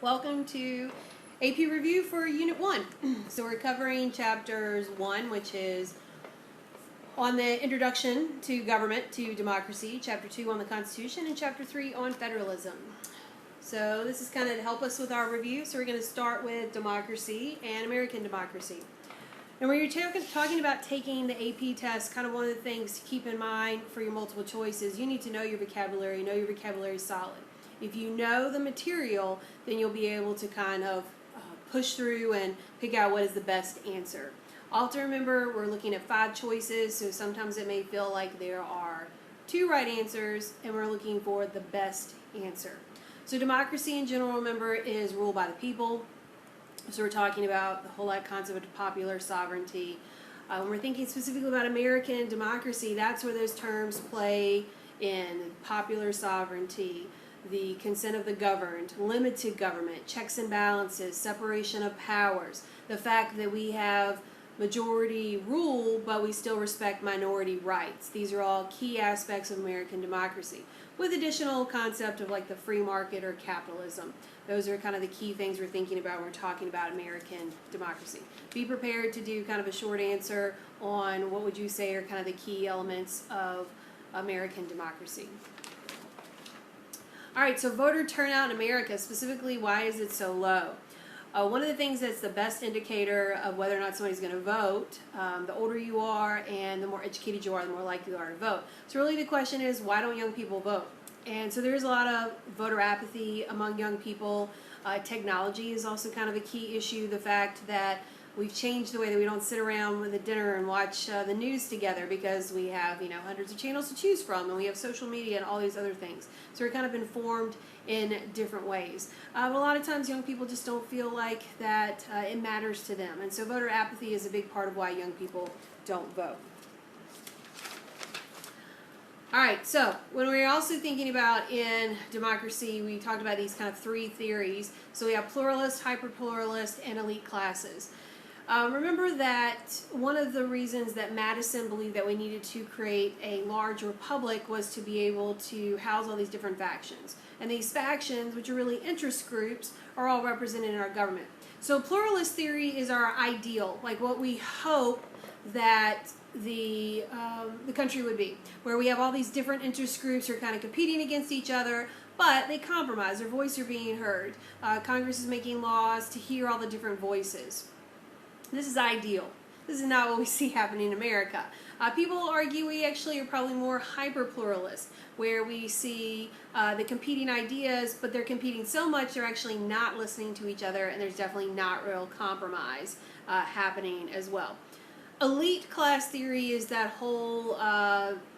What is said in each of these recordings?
Welcome to AP Review for Unit 1. So we're covering Chapters 1, which is on the Introduction to Government, to Democracy, Chapter 2 on the Constitution, and Chapter 3 on Federalism. So this is kind of to help us with our review. So we're going to start with democracy and American democracy. And when you're talking about taking the AP test, kind of one of the things to keep in mind for your multiple choice is you need to know your vocabulary solid. If you know the material, then you'll be able to kind of push through and pick out what is the best answer. Also remember, we're looking at 5 choices, so sometimes it may feel like there are 2 right answers, and we're looking for the best answer. So democracy in general, remember, is ruled by the people. So we're talking about the whole concept of popular sovereignty. When we're thinking specifically about American democracy, that's where those terms play in: popular sovereignty, the consent of the governed, limited government, checks and balances, separation of powers, the fact that we have majority rule but we still respect minority rights. These are all key aspects of American democracy, with additional concept of like the free market or capitalism. Those are kind of the key things we're thinking about when we're talking about American democracy. Be prepared to do kind of a short answer on what would you say are kind of the key elements of American democracy. All right, so voter turnout in America, specifically, why is it so low? One of the things that's the best indicator of whether or not somebody's going to vote, the older you are and the more educated you are, the more likely you are to vote. So really the question is, why don't young people vote? And so there's a lot of voter apathy among young people. Technology is also kind of a key issue. The fact that we've changed the way that we don't sit around with a dinner and watch the news together because we have, hundreds of channels to choose from, and we have social media and all these other things. So we're kind of informed in different ways. But a lot of times young people just don't feel like that it matters to them. And so voter apathy is a big part of why young people don't vote. All right, so when we're also thinking about in democracy, we talked about these kind of 3 theories. So we have pluralist, hyper-pluralist, and elite classes. Remember that one of the reasons that Madison believed that we needed to create a large republic was to be able to house all these different factions. And these factions, which are really interest groups, are all represented in our government. So pluralist theory is our ideal, like what we hope that the country would be, where we have all these different interest groups who are kind of competing against each other, but they compromise, their voices are being heard. Congress is making laws to hear all the different voices. This is ideal. This is not what we see happening in America. People argue we actually are probably more hyper-pluralist, where we see the competing ideas, but they're competing so much they're actually not listening to each other, and there's definitely not real compromise happening as well. Elite class theory is that whole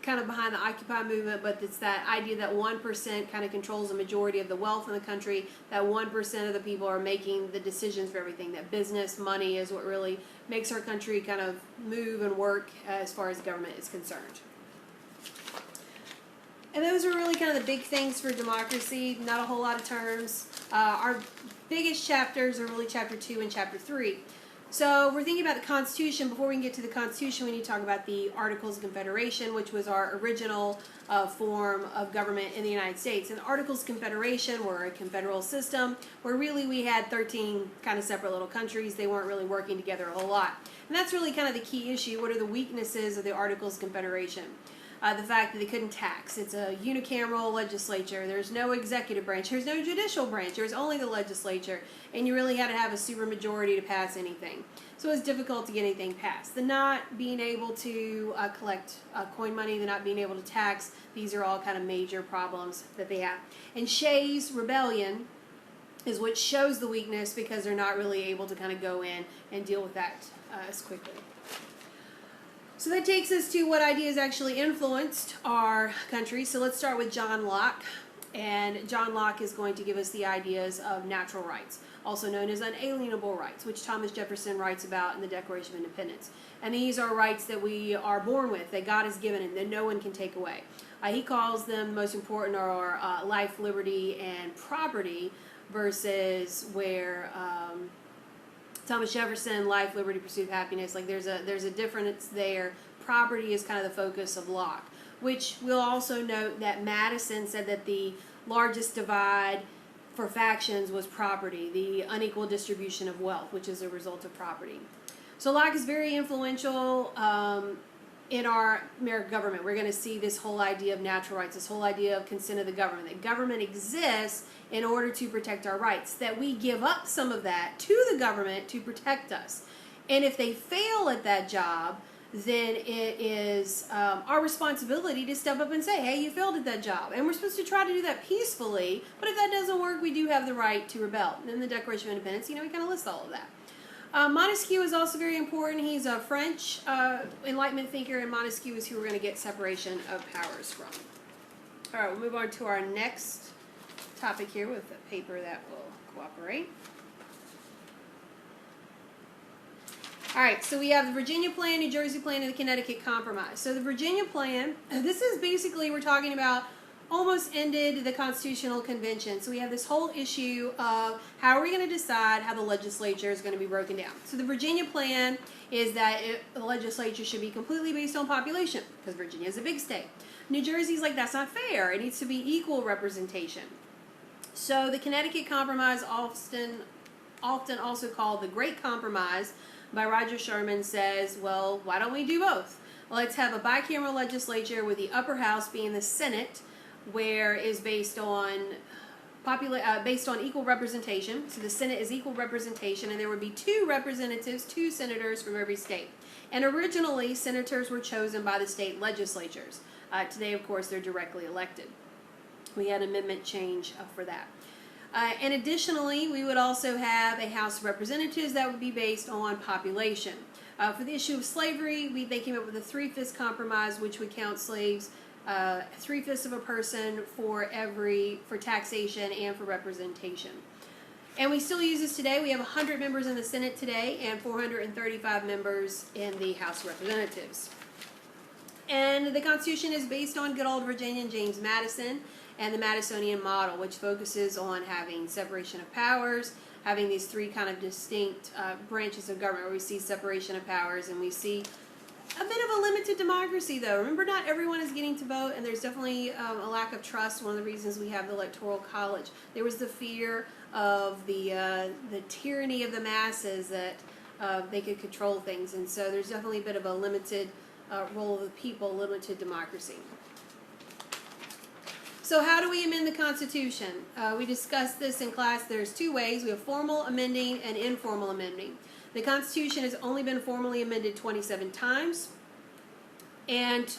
kind of behind the Occupy movement, but it's that idea that 1% kind of controls the majority of the wealth in the country, that 1% of the people are making the decisions for everything, that business, money is what really makes our country kind of move and work as far as government is concerned. And those are really kind of the big things for democracy, not a whole lot of terms. Our biggest chapters are really Chapter 2 and Chapter 3. So we're thinking about the Constitution. Before we can get to the Constitution, we need to talk about the Articles of Confederation, which was our original form of government in the United States. And the Articles of Confederation were a confederal system where really we had 13 kind of separate little countries. They weren't really working together a whole lot. And that's really kind of the key issue. What are the weaknesses of the Articles of Confederation? The fact that they couldn't tax. It's a unicameral legislature. There's no executive branch. There's no judicial branch. There's only the legislature. And you really had to have a supermajority to pass anything. So it's difficult to get anything passed. The not being able to collect coin money, the not being able to tax, these are all kind of major problems that they have. And Shays' rebellion is what shows the weakness because they're not really able to kind of go in and deal with that as quickly. So that takes us to what ideas actually influenced our country. So let's start with John Locke. And John Locke is going to give us the ideas of natural rights, also known as unalienable rights, which Thomas Jefferson writes about in the Declaration of Independence. And these are rights that we are born with, that God has given and that no one can take away. He calls them most important are life, liberty, and property, versus where Thomas Jefferson, life, liberty, pursuit of happiness, like there's a difference there. Property is kind of the focus of Locke, which we'll also note that Madison said that the largest divide for factions was property, the unequal distribution of wealth, which is a result of property. So Locke is very influential in our American government. We're going to see this whole idea of natural rights, this whole idea of consent of the government, that government exists in order to protect our rights, that we give up some of that to the government to protect us. And if they fail at that job, then it is our responsibility to step up and say, hey, you failed at that job. And we're supposed to try to do that peacefully, but if that doesn't work, we do have the right to rebel. And in the Declaration of Independence, we kind of list all of that. Montesquieu is also very important. He's a French Enlightenment thinker, and Montesquieu is who we're going to get separation of powers from. All right, we'll move on to our next topic here with a paper that will cooperate. All right, so we have the Virginia Plan, New Jersey Plan, and the Connecticut Compromise. So the Virginia Plan, this is basically, we're talking about almost ended the Constitutional Convention. So we have this whole issue of how are we going to decide how the legislature is going to be broken down. So the Virginia Plan is that the legislature should be completely based on population, because Virginia is a big state. New Jersey's like, that's not fair. It needs to be equal representation. So the Connecticut Compromise, often also called the Great Compromise by Roger Sherman, says, well, why don't we do both? Let's have a bicameral legislature with the upper house being the Senate, where is based on equal representation. So the Senate is equal representation, and there would be 2 representatives, 2 senators from every state. And originally, senators were chosen by the state legislatures. Today, of course, they're directly elected. We had amendment change for that. And additionally, we would also have a House of Representatives that would be based on population. For the issue of slavery, they came up with a 3/5 compromise, which would count slaves 3/5 of a person for taxation and for representation. And we still use this today. We have 100 members in the Senate today and 435 members in the House of Representatives. And the Constitution is based on good old Virginian James Madison and the Madisonian model, which focuses on having separation of powers, having these 3 kind of distinct branches of government, where we see separation of powers, and we see a bit of a limited democracy, though. Remember, not everyone is getting to vote, and there's definitely a lack of trust. One of the reasons we have the Electoral College. There was the fear of the tyranny of the masses, that they could control things, and so there's definitely a bit of a limited role of the people, limited democracy. So how do we amend the Constitution? We discussed this in class. There's 2 ways. We have formal amending and informal amending. The Constitution has only been formally amended 27 times, and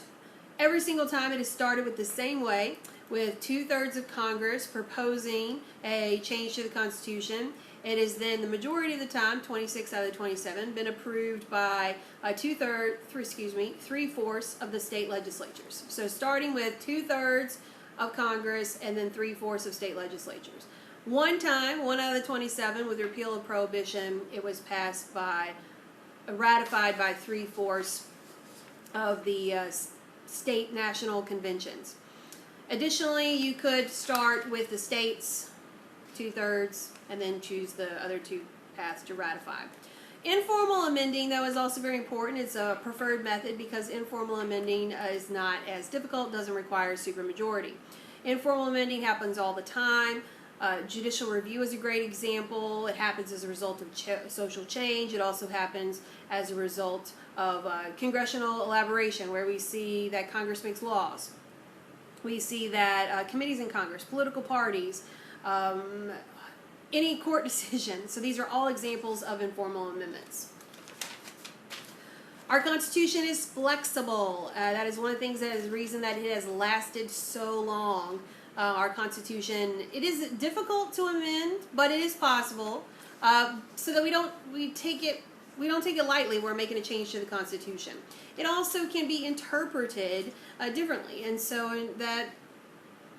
every single time it has started with the same way, with 2/3 of Congress proposing a change to the Constitution. It is then the majority of the time, 26 out of the 27, been approved by 3/4 of the state legislatures. So starting with 2/3 of Congress and then 3/4 of state legislatures. One time, 1 out of the 27, with repeal of prohibition, it was ratified by 3/4 of the state national conventions. Additionally, you could start with the states, 2/3, and then choose the other 2 paths to ratify. Informal amending, though, is also very important. It's a preferred method because informal amending is not as difficult, doesn't require a supermajority. Informal amending happens all the time. Judicial review is a great example. It happens as a result of social change. It also happens as a result of congressional elaboration, where we see that Congress makes laws. We see that committees in Congress, political parties, any court decision. So these are all examples of informal amendments. Our Constitution is flexible. That is one of the things that is the reason that it has lasted so long. Our Constitution, it is difficult to amend, but it is possible. So that we don't take it lightly. We're making a change to the Constitution. It also can be interpreted differently, and so that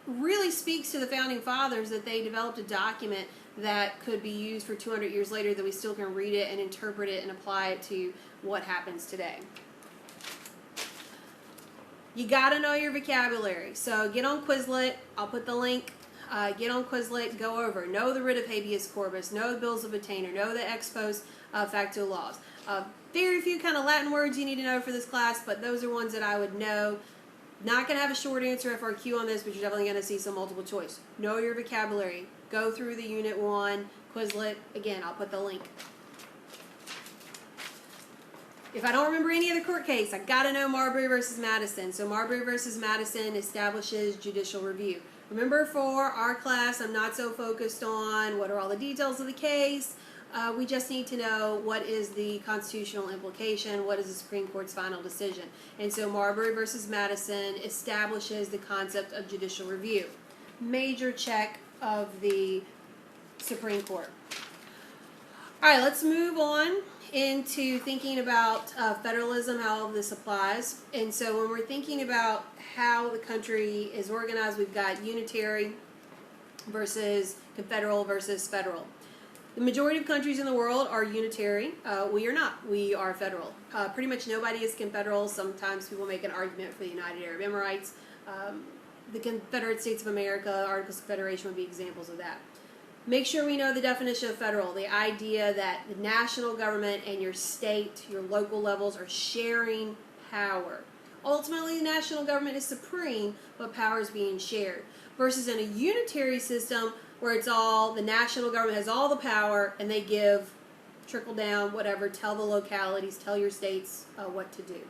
really speaks to the Founding Fathers, that they developed a document that could be used for 200 years later, that we still can read it and interpret it and apply it to what happens today. You gotta know your vocabulary. So get on Quizlet. I'll put the link. Get on Quizlet. Go over. Know the writ of habeas corpus. Know the bills of attainder. Know the ex post facto laws. Very few kind of Latin words you need to know for this class, but those are ones that I would know. Not going to have a short answer FRQ on this, but you're definitely going to see some multiple choice. Know your vocabulary. Go through the Unit 1 Quizlet. Again, I'll put the link. If I don't remember any other court case, I got to know Marbury versus Madison. So Marbury versus Madison establishes judicial review. Remember, for our class, I'm not so focused on what are all the details of the case. We just need to know what is the constitutional implication, what is the Supreme Court's final decision. And so Marbury versus Madison establishes the concept of judicial review. Major check of the Supreme Court. All right, let's move on into thinking about federalism, how all of this applies. And so when we're thinking about how the country is organized, we've got unitary versus confederal versus federal. The majority of countries in the world are unitary. We are not. We are federal. Pretty much nobody is confederal. Sometimes people make an argument for the United Arab Emirates. The Confederate States of America, Articles of Federation would be examples of that. Make sure we know the definition of federal, the idea that the national government and your state, your local levels are sharing power. Ultimately, the national government is supreme, but power is being shared. Versus in a unitary system where it's all, the national government has all the power and they give, trickle down, whatever, tell the localities, tell your states what to do.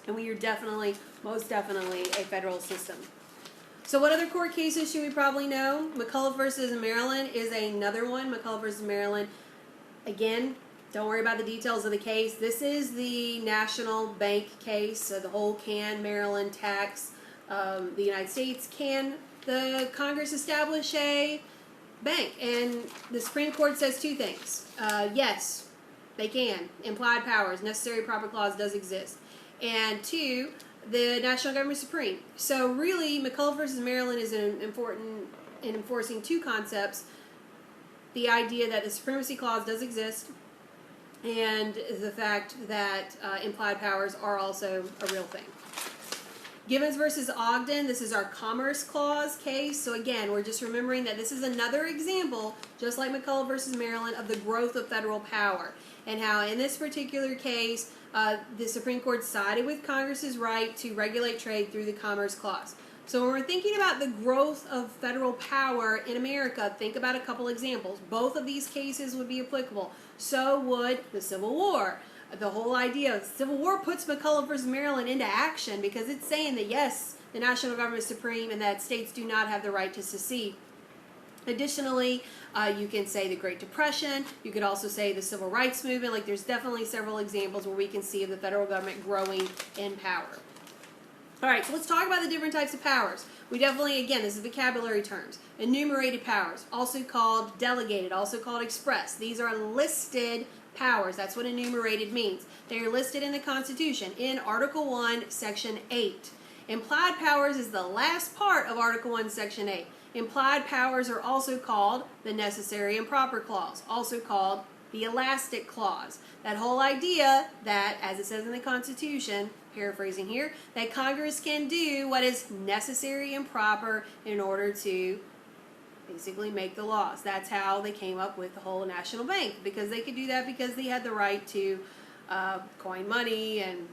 And we are definitely, most definitely, a federal system. So what other court cases should we probably know? McCulloch versus Maryland is another one. McCulloch versus Maryland. Again, don't worry about the details of the case. This is the national bank case. So the whole can Maryland tax. The United States, can the Congress establish a bank? And the Supreme Court says two things. Yes, they can. Implied powers, necessary proper clause does exist. And two, the national government is supreme. So really, McCulloch versus Maryland is important in enforcing two concepts. The idea that the supremacy clause does exist, and the fact that implied powers are also a real thing. Givens versus Ogden, this is our Commerce Clause case. So again, we're just remembering that this is another example, just like McCulloch versus Maryland, of the growth of federal power. And how in this particular case, the Supreme Court sided with Congress's right to regulate trade through the Commerce Clause. So when we're thinking about the growth of federal power in America, think about a couple examples. Both of these cases would be applicable. So would the Civil War. The whole idea of the Civil War puts McCulloch versus Maryland into action because it's saying that yes, the national government is supreme and that states do not have the right to secede. Additionally, you can say the Great Depression. You could also say the Civil Rights Movement. Like, there's definitely several examples where we can see of the federal government growing in power. All right, so let's talk about the different types of powers. We definitely, again, this is vocabulary terms. Enumerated powers, also called delegated, also called express. These are listed powers. That's what enumerated means. They are listed in the Constitution in Article 1, Section 8. Implied powers is the last part of Article 1, Section 8. Implied powers are also called the Necessary and Proper Clause, also called the Elastic Clause. That whole idea that, as it says in the Constitution, paraphrasing here, that Congress can do what is necessary and proper in order to basically make the laws. That's how they came up with the whole national bank, because they could do that because they had the right to coin money and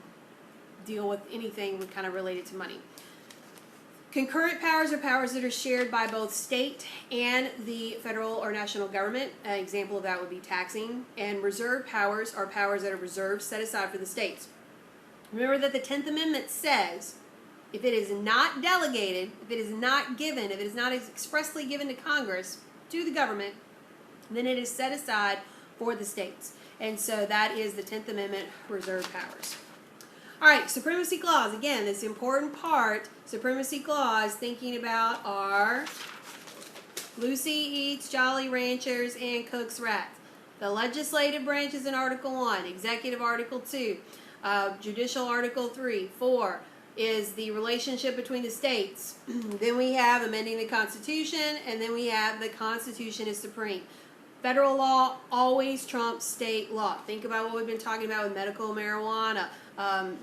deal with anything kind of related to money. Concurrent powers are powers that are shared by both state and the federal or national government. An example of that would be taxing. And reserved powers are powers that are reserved, set aside for the states. Remember that the 10th Amendment says if it is not delegated, if it is not given, if it is not expressly given to Congress, to the government, then it is set aside for the states. And so that is the 10th Amendment, reserved powers. All right, Supremacy Clause. Again, this important part, Supremacy Clause, thinking about our Lucy Eats, Jolly Ranchers, and Cook's Rats. The legislative branches in Article 1, Executive Article 2, Judicial Article 3, 4 is the relationship between the states. Then we have amending the Constitution, and then we have the Constitution is supreme. Federal law always trumps state law. Think about what we've been talking about with medical marijuana.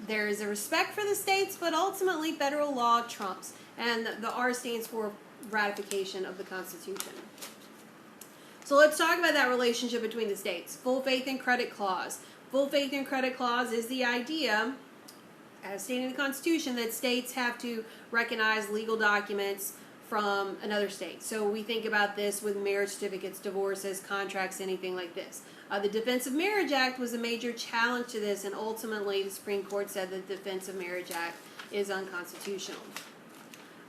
There is a respect for the states, but ultimately federal law trumps. And the R stands for ratification of the Constitution. So let's talk about that relationship between the states. Full faith and credit clause. Full faith and credit clause is the idea, as stated in the Constitution, that states have to recognize legal documents from another state. So we think about this with marriage certificates, divorces, contracts, anything like this. The Defense of Marriage Act was a major challenge to this, and ultimately the Supreme Court said that the Defense of Marriage Act is unconstitutional.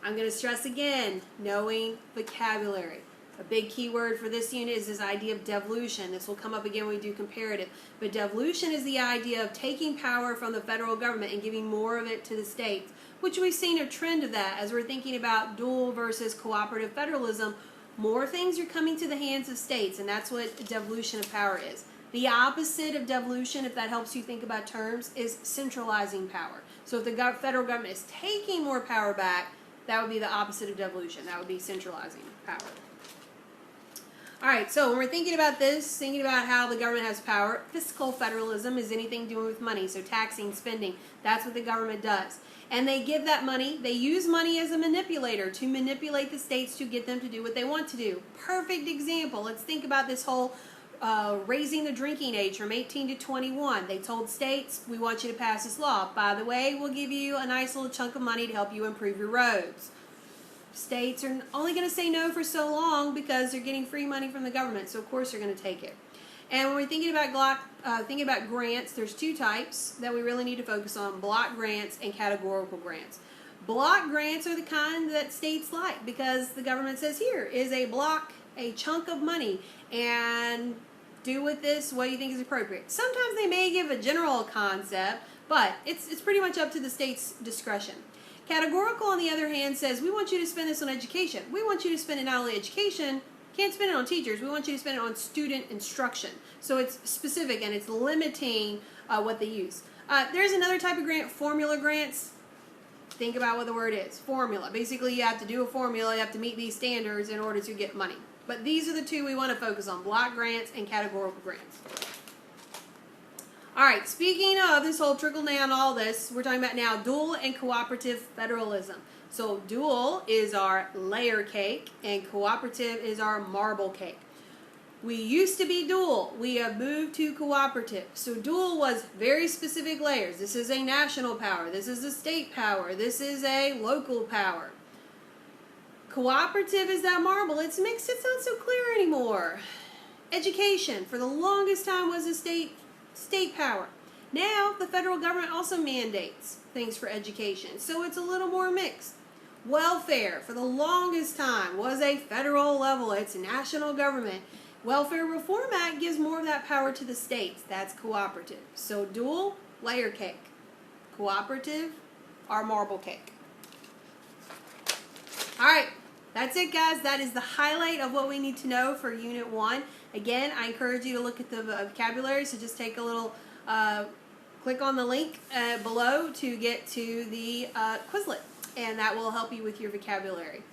I'm going to stress again, knowing vocabulary. A big key word for this unit is this idea of devolution. This will come up again when we do comparative. But devolution is the idea of taking power from the federal government and giving more of it to the states, which we've seen a trend of that as we're thinking about dual versus cooperative federalism. More things are coming to the hands of states, and that's what devolution of power is. The opposite of devolution, if that helps you think about terms, is centralizing power. So if the federal government is taking more power back, that would be the opposite of devolution. That would be centralizing power. All right, so when we're thinking about this, thinking about how the government has power, fiscal federalism is anything doing with money, so taxing, spending, that's what the government does. And they give that money, they use money as a manipulator to manipulate the states to get them to do what they want to do. Perfect example. Let's think about this whole raising the drinking age from 18 to 21. They told states, we want you to pass this law. By the way, we'll give you a nice little chunk of money to help you improve your roads. States are only going to say no for so long because they're getting free money from the government, so of course they're going to take it. And when we're thinking about grants, there's two types that we really need to focus on: block grants and categorical grants. Block grants are the kind that states like because the government says, here is a block, a chunk of money, and do with this what you think is appropriate. Sometimes they may give a general concept, but it's pretty much up to the state's discretion. Categorical, on the other hand, says, we want you to spend this on education. We want you to spend it not only education, can't spend it on teachers, we want you to spend it on student instruction. So it's specific and it's limiting what they use. There's another type of grant, formula grants. Think about what the word is, formula. Basically, you have to do a formula, you have to meet these standards in order to get money. But these are the two we want to focus on, block grants and categorical grants. All right, speaking of this whole trickle down, all this, we're talking about now dual and cooperative federalism. So dual is our layer cake and cooperative is our marble cake. We used to be dual. We have moved to cooperative. So dual was very specific layers. This is a national power. This is a state power. This is a local power. Cooperative is that marble. It's mixed. It's not so clear anymore. Education, for the longest time, was a state power. Now, the federal government also mandates things for education, so it's a little more mixed. Welfare, for the longest time, was a federal level. It's national government. Welfare Reform Act gives more of that power to the states. That's cooperative. So dual, layer cake. Cooperative, our marble cake. All right, that's it, guys. That is the highlight of what we need to know for Unit 1. Again, I encourage you to look at the vocabulary, so just take a little, click on the link below to get to the Quizlet, and that will help you with your vocabulary.